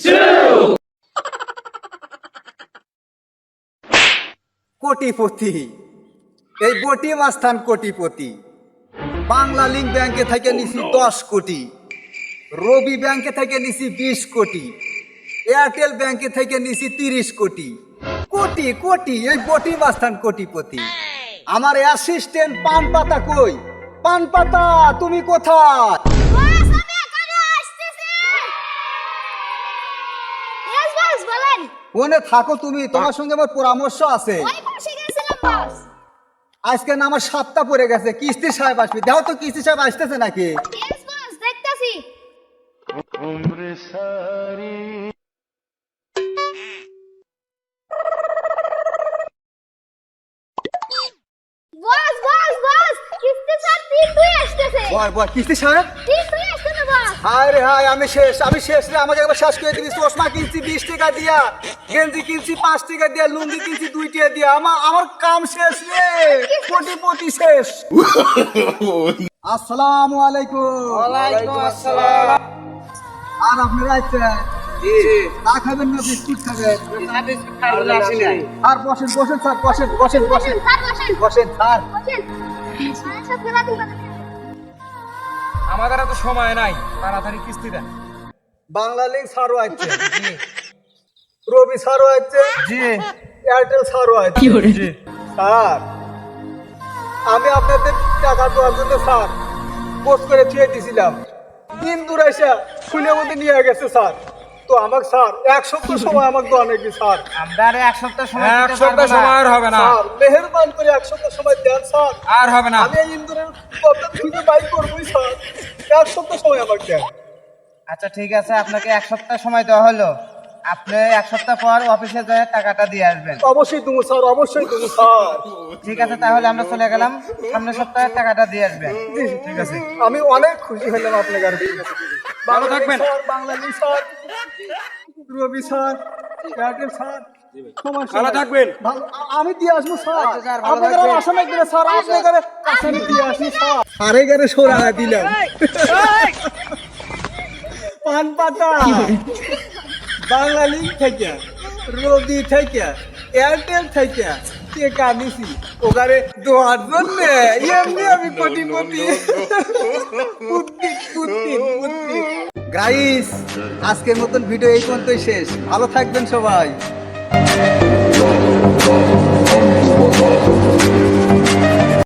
2 কোটিপতি এই বটি মাস্তান কোটিপতি। বাংলা লিংক ব্যাংকে থেকে নিছি 10 কোটি, রবি ব্যাংকে থেকে নিছি 20 কোটি, এয়ারটেল ব্যাংকে থেকে নিছি 30 কোটি। কোটি কোটি এই বটি মাস্তান কোটিপতি। আমার অ্যাসিস্ট্যান্ট পান পাতা কই? পান পাতা তুমি কোথায়? বস আমি এখানে আসতেছি। ইয়েস বস বলেন। কোনে থাকো তুমি? তোমার সঙ্গে আমার পরামর্শ আছে। ওই পাশে গেছিলাম বস। আজকে না আমার সপ্তাহ পড়ে গেছে, কিস্তি সাহেব আসবে। দেখো তো কিস্তি সাহেব আসতেছে নাকি? ইয়েস বস দেখতাছি। বস বস বস কিস্তি স্যার 3-2 আসতেছে। বল কিস্তি সাহেব। 3-2 আসতেছে বস। হায় রে হায়, আমি শেষ রে। আমাকে একবার শেষ করে দিবি। চশমা কিনছি 20 টাকা দিয়া, গেঞ্জি কিনছি 5 টাকা দিয়া, লুঙ্গি কিনছি 2 টাকা দিয়া। আমার কাম শেষ রে, কোটিপতি শেষ। আসসালামু আলাইকুম। ওয়ালাইকুম আসসালাম। আর আপনারা আছেন? জি চা খাবেন না বিস্কুট খাবেন? না বিস্কুট খাইলে আসি নাই। আর বসেন বসেন স্যার, বসেন বসেন বসেন স্যার বসেন। বসেন স্যার। বসেন। স্যারের সাথে রাতে কথা বলতে। আমাদের এত সময় নাই, তাড়াতাড়ি কিস্তি দেন। বাংলা লিংক স্যারও আছে, রবি স্যারও আছে, জি এয়ারটেল স্যারও আছে। জি স্যার আমি আপনাদের টাকা দেওয়ার জন্য স্যার পোস্ট করে ছুঁয়ে দিয়েছিলাম, দিন দূর এসে খুলে মধ্যে নিয়ে গেছে স্যার। তো আমাকে স্যার 1 সপ্তাহ সময় আমাকে দেওয়া নাকি স্যার? আমরা আর এক সপ্তাহ সময় আর হবে না স্যার মেহেরবান করে 1 সপ্তাহ সময় দেন স্যার। আর হবে না। আমি এই ইন্দুরের প্রবলেম খুঁজে বাই করবোই স্যার। 1 সপ্তাহ সময় আমাকে দেন। আচ্ছা ঠিক আছে, আপনাকে এক সপ্তাহ সময় দেওয়া হলো। আপনি এক সপ্তাহ পর অফিসে যেয়ে টাকাটা দিয়ে আসবেন। অবশ্যই দেবো স্যার, অবশ্যই দেবো স্যার। ঠিক আছে, তাহলে আমরা চলে গেলাম। সামনের সপ্তাহে টাকাটা দিয়ে আসবেন। জি ঠিক আছে, আমি অনেক খুশি হলাম আপনাকে। আর ভালো থাকবেন। বাংলাদেশ স্যার, রবি স্যার, এয়ারটেল স্যার, ভালো থাকবেন। আমি দিয়ে আসবো স্যার। আচ্ছা স্যার, ভালো আপনাদের থাকবেন। আশা রাখবেন স্যার, আপনাদের কাছে আমি দিয়ে আসি স্যার। আরে গারে সরা দিলাম। পান পাতা বাংলা লিংক থেকে, রবি থেকে, এয়ারটেল থেকে টেকা নিছি ওখানে দেওয়ার জন্য। এমনি আমি কোটিপতি। গাইস আজকের মতন ভিডিও এই পর্যন্তই শেষ। ভালো থাকবেন সবাই।